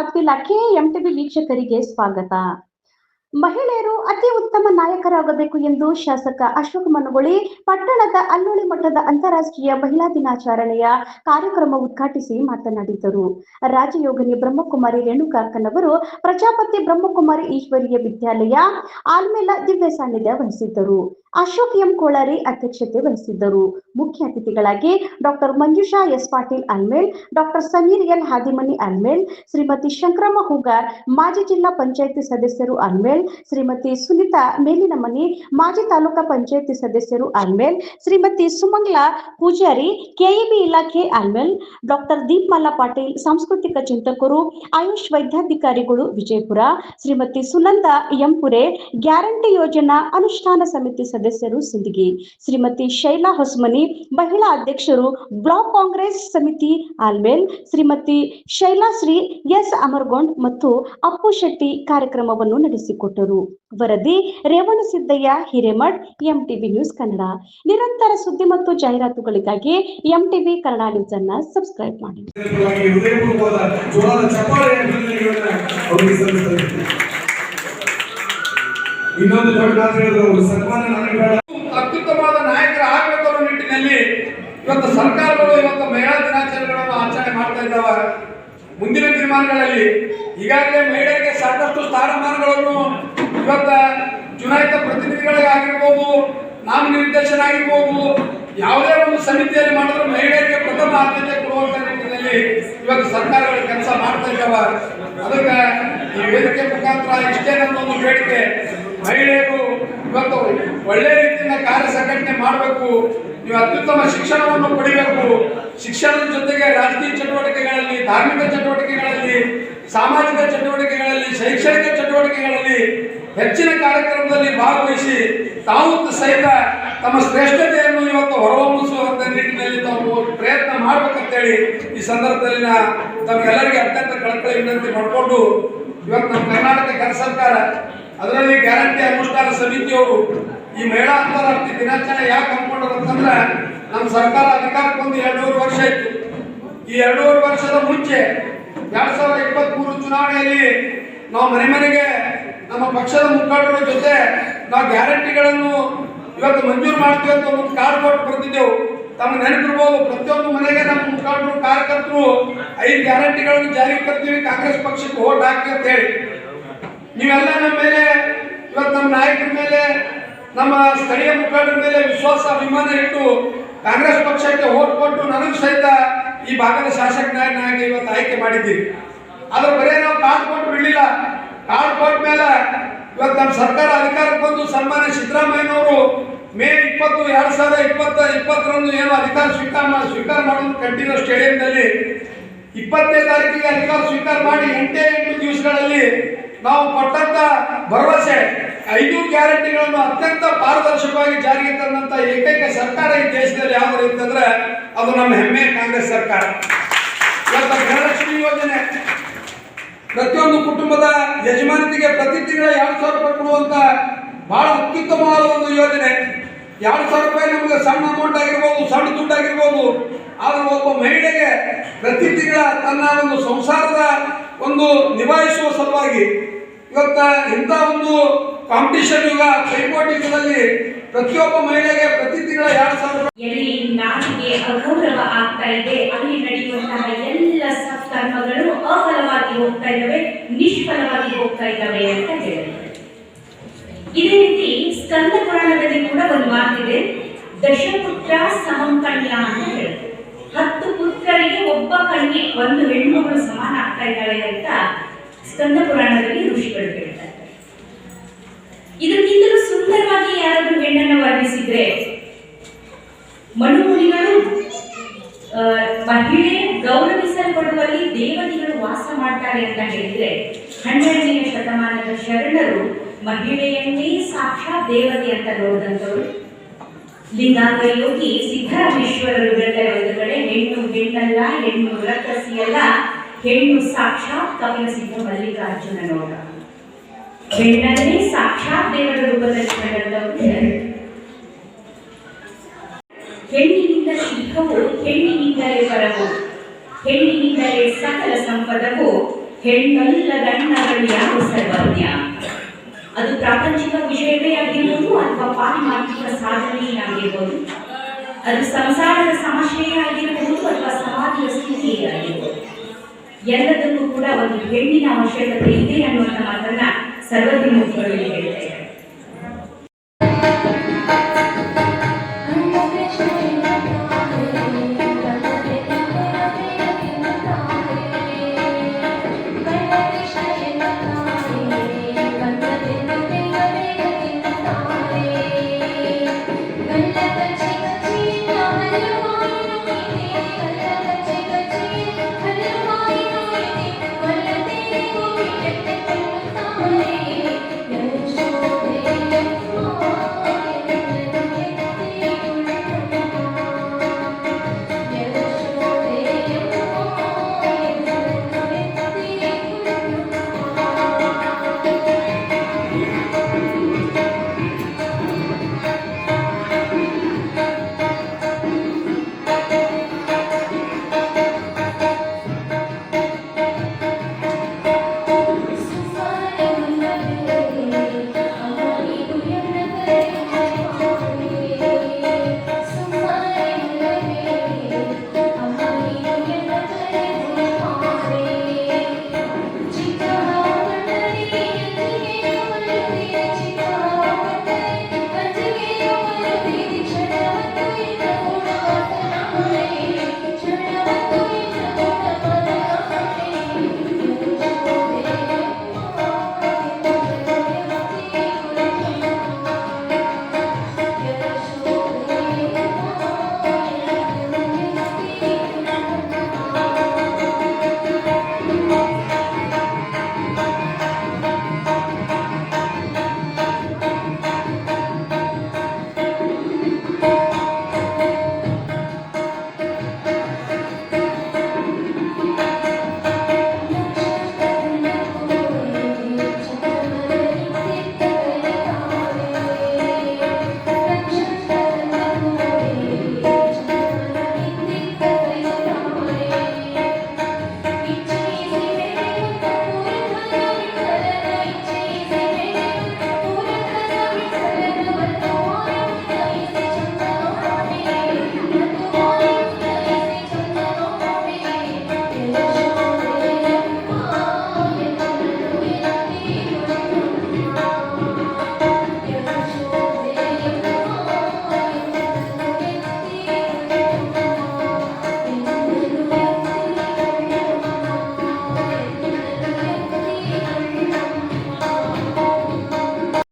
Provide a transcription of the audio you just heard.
ಮಾತು ಇಲಾಖೆ ಎಂಟಿವಿ ವೀಕ್ಷಕರಿಗೆ ಸ್ವಾಗತ. ಮಹಿಳೆಯರು ಅತಿ ಉತ್ತಮ ನಾಯಕರಾಗಬೇಕು ಎಂದು ಶಾಸಕ ಅಶೋಕ್ ಮನುಗೊಳಿ ಪಟ್ಟಣದ ಅಲ್ಲೋಳಿ ಮಠದ ಅಂತಾರಾಷ್ಟ್ರೀಯ ಮಹಿಳಾ ದಿನಾಚರಣೆಯ ಕಾರ್ಯಕ್ರಮ ಉದ್ಘಾಟಿಸಿ ಮಾತನಾಡಿದರು. ರಾಜಯೋಗಿನಿ ಬ್ರಹ್ಮಕುಮಾರಿ ರೇಣುಕಾಕ್ಕನವರು ಪ್ರಜಾಪತಿ ಬ್ರಹ್ಮಕುಮಾರಿ ಈಶ್ವರೀಯ ವಿದ್ಯಾಲಯ ಆಲ್ಮೇಲ ದಿವ್ಯ ಸಾನ್ನಿಧ್ಯ ವಹಿಸಿದ್ದರು. ಅಶೋಕ್ ಎಂ ಕೋಳಾರಿ ಅಧ್ಯಕ್ಷತೆ ವಹಿಸಿದ್ದರು. ಮುಖ್ಯ ಅತಿಥಿಗಳಾಗಿ doctor Manjusha S Patil Almel, doctor Sameer L Hadimani Almel, Shrimati Shankaramma Hugar ಮಾಜಿ ಜಿಲ್ಲಾ ಪಂಚಾಯಿತಿ ಸದಸ್ಯರು ಆಲ್ಮೇಲ್, ಶ್ರೀಮತಿ ಸುನಿತಾ ಮೇಲಿನಮನಿ ಮಾಜಿ ತಾಲೂಕಾ ಪಂಚಾಯಿತಿ ಸದಸ್ಯರು ಆಲ್ಮೇಲ್, ಶ್ರೀಮತಿ ಸುಮಂಗ್ಲಾ ಪೂಜಾರಿ ಕೆಇಬಿ ಇಲಾಖೆ ಆಲ್ಮೇಲ್, ಡಾಕ್ಟರ್ ದೀಪ್ಮಾಲಾ ಪಾಟೀಲ್ ಸಾಂಸ್ಕೃತಿಕ ಚಿಂತಕರು, ಆಯುಷ್ ವೈದ್ಯಾಧಿಕಾರಿಗಳು ವಿಜಯಪುರ, ಶ್ರೀಮತಿ ಸುನಂದಾ ಎಂಪುರೆ ಗ್ಯಾರಂಟಿ ಯೋಜನಾ ಅನುಷ್ಠಾನ ಸಮಿತಿ ಸದಸ್ಯರು ಸಿಂದಗಿ, ಶ್ರೀಮತಿ ಶೈಲಾ ಹೊಸಮನಿ ಮಹಿಳಾ ಅಧ್ಯಕ್ಷರು ಬ್ಲಾಕ್ ಕಾಂಗ್ರೆಸ್ ಸಮಿತಿ ಆಲ್ಮೇಲ್, ಶ್ರೀಮತಿ ಶೈಲಾಶ್ರೀ ಎಸ್ ಅಮರ್ಗೊಂಡ್ ಮತ್ತು ಅಪ್ಪು ಶೆಟ್ಟಿ ಕಾರ್ಯಕ್ರಮವನ್ನು ನಡೆಸಿಕೊಟ್ಟರು. ವರದಿ ರೇವಣಸಿದ್ದಯ್ಯ ಹಿರೇಮಠ್, ಎಂಟಿವಿ ನ್ಯೂಸ್ ಕನ್ನಡ. ನಿರಂತರ ಸುದ್ದಿ ಮತ್ತು ಜಾಹೀರಾತುಗಳಿಗಾಗಿ ಎಂಟಿವಿ ಕನ್ನಡ ನ್ಯೂಸ್ ಅನ್ನು ಸಬ್ಸ್ಕ್ರೈಬ್ ಮಾಡಿ. ಇನ್ನೊಂದು ದೊಡ್ಡ ಸನ್ಮಾನ ಅತ್ಯುತ್ತಮವಾದ ನಾಯಕರ ಆಗಬೇಕು ಅನ್ನೋ ನಿಟ್ಟಿನಲ್ಲಿ ಇವತ್ತು ಸರ್ಕಾರಗಳು ಇವತ್ತು ಮಹಿಳಾ ದಿನಾಚರಣೆಗಳನ್ನು ಆಚರಣೆ ಮಾಡ್ತಾ ಇದ್ದಾವೆ. ಮುಂದಿನ ದಿನಮಾನಗಳಲ್ಲಿ ಈಗಾಗಲೇ ಮಹಿಳೆಯರಿಗೆ ಸಾಕಷ್ಟು ಸ್ಥಾನಮಾನಗಳನ್ನು ಇವತ್ತು ಚುನಾಯಿತ ಪ್ರತಿನಿಧಿಗಳಿಗಾಗಿರ್ಬೋದು, ನಾಮನಿರ್ದೇಶನ ಆಗಿರ್ಬೋದು, ಯಾವುದೇ ಒಂದು ಸಮಿತಿಯಲ್ಲಿ ಮಾಡಿದ್ರೆ ಮಹಿಳೆಯರಿಗೆ ಪ್ರಥಮ ಆದ್ಯತೆ ಕೊಡುವಂತ ನಿಟ್ಟಿನಲ್ಲಿ ಇವತ್ತು ಸರ್ಕಾರಗಳು ಕೆಲಸ ಮಾಡ್ತಾ ಇದ್ದಾವೆ. ಅದಕ್ಕೆ ಈ ವೇದಿಕೆ ಮುಖಾಂತರ ಇಷ್ಟೇ ನನ್ನೊಂದು ಬೇಡಿಕೆ, ಮಹಿಳೆಯರು ಇವತ್ತು ಒಳ್ಳೆ ರೀತಿಯಿಂದ ಕಾರ್ಯ ಸಂಘಟನೆ ಮಾಡಬೇಕು. ನೀವು ಅತ್ಯುತ್ತಮ ಶಿಕ್ಷಣವನ್ನು ಪಡಿಬೇಕು. ಶಿಕ್ಷಣದ ಜೊತೆಗೆ ರಾಜಕೀಯ ಚಟುವಟಿಕೆಗಳಲ್ಲಿ, ಧಾರ್ಮಿಕ ಚಟುವಟಿಕೆಗಳಲ್ಲಿ, ಸಾಮಾಜಿಕ ಚಟುವಟಿಕೆಗಳಲ್ಲಿ, ಶೈಕ್ಷಣಿಕ ಚಟುವಟಿಕೆಗಳಲ್ಲಿ ಹೆಚ್ಚಿನ ಕಾರ್ಯಕ್ರಮದಲ್ಲಿ ಭಾಗವಹಿಸಿ ತಾವು ಸಹಿತ ತಮ್ಮ ಶ್ರೇಷ್ಠತೆಯನ್ನು ಇವತ್ತು ಹೊರಹೊಮ್ಮಿಸುವಂತ ನಿಟ್ಟಿನಲ್ಲಿ ತಾವು ಪ್ರಯತ್ನ ಮಾಡ್ಬೇಕಂತೇಳಿ ಈ ಸಂದರ್ಭದಲ್ಲಿ ತಮಗೆಲ್ಲರಿಗೆ ಅತ್ಯಂತ ಕಳಕಳಿ ವಿನಂತಿ ಮಾಡಿಕೊಂಡು ಇವತ್ತು ನಮ್ಮ ಕರ್ನಾಟಕ ಕೇಂದ್ರ ಸರ್ಕಾರ ಅದರಲ್ಲಿ ಗ್ಯಾರಂಟಿ ಅನುಷ್ಠಾನ ಸಮಿತಿಯವರು ಈ ಮಹಿಳಾ ಅಂತಾರಾಷ್ಟ್ರೀಯ ದಿನಾಚರಣೆ ಯಾಕೆ ಹಮ್ಮಿಕೊಂಡ್ರು ಅಂತಂದ್ರೆ ನಮ್ಮ ಸರ್ಕಾರ ಅಧಿಕಾರಕ್ಕೆ ಬಂದು 2.5 ವರ್ಷ ಇತ್ತು. ಈ 2.5 ವರ್ಷದ ಮುಂಚೆ 2023 ಚುನಾವಣೆಯಲ್ಲಿ ನಾವು ಮನೆ ಮನೆಗೆ ನಮ್ಮ ಪಕ್ಷದ ಮುಖಂಡರ ಜೊತೆ ನಾವು ಗ್ಯಾರಂಟಿಗಳನ್ನು ಇವತ್ತು ಮಂಜೂರು ಮಾಡ್ತೀವಿ ಅಂತ ಒಂದು ಕಾರ್ಡ್ ಕೊಟ್ಟು ಬರ್ತಿದ್ದೆವು. ತಮ್ಮ ನೆನಪಿರ್ಬೋದು, ಪ್ರತಿಯೊಂದು ಮನೆಗೆ ನಮ್ಮ ಮುಖಂಡರು ಕಾರ್ಯಕರ್ತರು 5 ಗ್ಯಾರಂಟಿಗಳನ್ನು ಜಾರಿಗೆ ತರ್ತೀವಿ, ಕಾಂಗ್ರೆಸ್ ಪಕ್ಷಕ್ಕೆ ಓಟ್ ಹಾಕಿ ಅಂತ ಹೇಳಿ. ನೀವೆಲ್ಲ ನಮ್ಮ ಮೇಲೆ ಇವತ್ತು ನಮ್ಮ ನಾಯಕರ ಮೇಲೆ, ನಮ್ಮ ಸ್ಥಳೀಯ ಮುಖಂಡರ ಮೇಲೆ ವಿಶ್ವಾಸ ಅಭಿಮಾನ ಇಟ್ಟು ಕಾಂಗ್ರೆಸ್ ಪಕ್ಷಕ್ಕೆ ಓಟ್ ಕೊಟ್ಟು ನನಗೂ ಸಹಿತ ಈ ಭಾಗದ ಶಾಸಕನಾಗಿ ಇವತ್ತು ಆಯ್ಕೆ ಮಾಡಿದ್ದೀವಿ. ಆದ್ರೆ ಬರೇ ನಾವು ಕಾರ್ಡ್ ಕೊಟ್ಟು ಬಿಡಲಿಲ್ಲ. ಕಾರ್ಡ್ ಕೊಟ್ಟ ಮೇಲೆ ಇವತ್ತು ನಮ್ಮ ಸರ್ಕಾರ ಅಧಿಕಾರಕ್ಕೆ ಬಂದು ಸನ್ಮಾನ್ಯ ಸಿದ್ದರಾಮಯ್ಯನವರು ಮೇ 20, 2020 ಏನು ಅಧಿಕಾರ ಸ್ವೀಕಾರ ಮಾಡೋದು ಕಂಠೀರವ ಸ್ಟೇಡಿಯಂನಲ್ಲಿ 20ನೇ ತಾರೀಕಿಗೆ ಅಧಿಕಾರ ಸ್ವೀಕಾರ ಮಾಡಿ 8 ದಿವಸಗಳಲ್ಲಿ ನಾವು ಕೊಟ್ಟಂತ ಭರವಸೆ 5 ಗ್ಯಾರಂಟಿಗಳನ್ನು ಅತ್ಯಂತ ಪಾರದರ್ಶಕವಾಗಿ ಜಾರಿಗೆ ತಂದಂತ ಏಕೈಕ ಸರ್ಕಾರ ಈ ದೇಶದಲ್ಲಿ ಯಾವ್ದು ಅಂತಂದ್ರೆ ಅದು ನಮ್ಮ ಹೆಮ್ಮೆ ಕಾಂಗ್ರೆಸ್ ಸರ್ಕಾರ. ಇವತ್ತು ಗೃಹಲಕ್ಷ್ಮಿ ಯೋಜನೆ ಪ್ರತಿಯೊಂದು ಕುಟುಂಬದ ಯಜಮಾನತಿಗೆ ಪ್ರತಿ ತಿಂಗಳ 2,000 ರೂಪಾಯಿ ಕೊಡುವಂತ ಬಹಳ ಅತ್ಯುತ್ತಮವಾದ ಒಂದು ಯೋಜನೆ. 2,000 ರೂಪಾಯಿ ನಮಗೆ ಸಣ್ಣ ಅಮೌಂಟ್ ಆಗಿರ್ಬೋದು, ಸಣ್ಣ ದುಡ್ಡಾಗಿರ್ಬೋದು. ಆದ್ರೆ ಒಬ್ಬ ಮಹಿಳೆಗೆ ಪ್ರತಿ ತಿಂಗಳ ತನ್ನ ಒಂದು ಸಂಸಾರದ ಒಂದು ನಿಭಾಯಿಸುವ ಸಲುವಾಗಿ ಇವತ್ತ ಇಂಥ ಒಂದು ಕಾಂಪಿಟೇಷನ್ ಯುಗ, ಪೈಪೋಟಿ ಯುಗದಲ್ಲಿ ಪ್ರತಿಯೊಬ್ಬ ಮಹಿಳೆಗೆ ಪ್ರತಿ ತಿಂಗಳ 2,000 ರೂಪಾಯಿ ಎಲ್ಲಿ ನಾಲಿಗೆ ಅಗೌರವ ಆಗ್ತಾ ಇದೆ, ಅಲ್ಲಿ ನಡೆಯುವಂತಹ ಎಲ್ಲ ಸತ್ಕರ್ಮಗಳು ಅಫಲವಾಗಿ ಹೋಗ್ತಾ ಇದ್ದಾವೆ, ನಿಷ್ಫಲವಾಗಿ ಹೋಗ್ತಾ ಇದ್ದಾವೆ ಅಂತ ಹೇಳಿದ್ದಾರೆ. ಇದೇ ರೀತಿ ಸ್ಕಂದ ಪುರಾಣದಲ್ಲಿ ಕೂಡ ಒಂದು ಮಾತಿದೆ, ದಶಪುತ್ರ ಸಮಂ ಕನ್ಯಾ ಅಂತ ಹೇಳ್ತಾರೆ. 10 ಪುತ್ರರಿಗೆ ಒಬ್ಬ ಕನ್ಯೆ, ಒಂದು ಹೆಣ್ಣುಮಗಳು ಸಮಾನ ಆಗ್ತಾ ಇದ್ದಾಳೆ ಅಂತ ಸ್ಕಂದ ಪುರಾಣದಲ್ಲಿ ಋಷಿಗಳು ಹೇಳ್ತಾರೆ. ಇದಕ್ಕಿಂತಲೂ ಸುಂದರವಾಗಿ ಯಾರಾದ್ರೂ ಹೆಣ್ಣನ್ನು ವರ್ಣಿಸಿದ್ರೆ ಮನುಮುನಿಗಳು ಮಹಿಳೆ ಗೌರವಿಸಲ್ಪಡುವಲ್ಲಿ ದೇವತೆಗಳು ವಾಸ ಮಾಡ್ತಾರೆ ಅಂತ ಹೇಳಿದ್ರೆ 12ನೇ ಶತಮಾನದ ಶರಣರು ಮಹಿಳೆಯನ್ನೇ ಸಾಕ್ಷಾತ್ ದೇವತೆ ಅಂತ ನೋಡಿದಂಥವರು. ಲಿಂಗಾಂಗ ಯೋಗಿ ಸಿದ್ದರಾಮೇಶ್ವರರು ಹೇಳ್ತಾರೆ ಒಂದು ಕಡೆ, ಹೆಣ್ಣು ಹೆಣ್ಣಲ್ಲ, ಹೆಣ್ಣು ರಕ್ಕಸಿಯಲ್ಲ, ಹೆಣ್ಣು ಸಾಕ್ಷಾತ್ ಕಪಿಲ ಸಿದ್ಧ ಮಲ್ಲಿಕಾರ್ಜುನ ನೋಡ. ಹೆಣ್ಣನ್ನೇ ಸಾಕ್ಷಾತ್ ದೇವರ ರೂಪದಲ್ಲಿ ಕಂಡಂಥವರು. ಹೆಣ್ಣಿನಿಂದಲೇ ಇಹವು, ಹೆಣ್ಣಿನಿಂದಲೇ ಪರವು, ಹೆಣ್ಣಿನಿಂದಲೇ ಸಕಲ ಸಂಪದವು, ಹೆಣ್ಣಲ್ಲದಣ್ಣಗಳು ಯಾರು ಸರ್ವಜ್ಞ. ಅದು ಪ್ರಾಪಂಚಿಕ ವಿಷಯವೇ ಆಗಿರ್ಬೋದು ಅಥವಾ ಪಾರಿಮಾರ್ಥಿಕ ಸಾಧನೆಯೇ ಆಗಿರ್ಬೋದು, ಅದು ಸಂಸಾರದ ಸಮಸ್ಯೆಯೇ ಆಗಿರಬಹುದು ಅಥವಾ ಸಮಾಜದ ಸ್ಥಿತಿಯೇ ಆಗಿರ್ಬೋದು, ಎಲ್ಲದಕ್ಕೂ ಕೂಡ ಒಂದು ಹೆಣ್ಣಿನ ಅವಶ್ಯಕತೆ ಇದೆ ಅನ್ನುವಂಥ ಮಾತನ್ನ ಸರ್ವಜ್ಞ ಮುಖಗಳು ಹೇಳ್ತಾರೆ.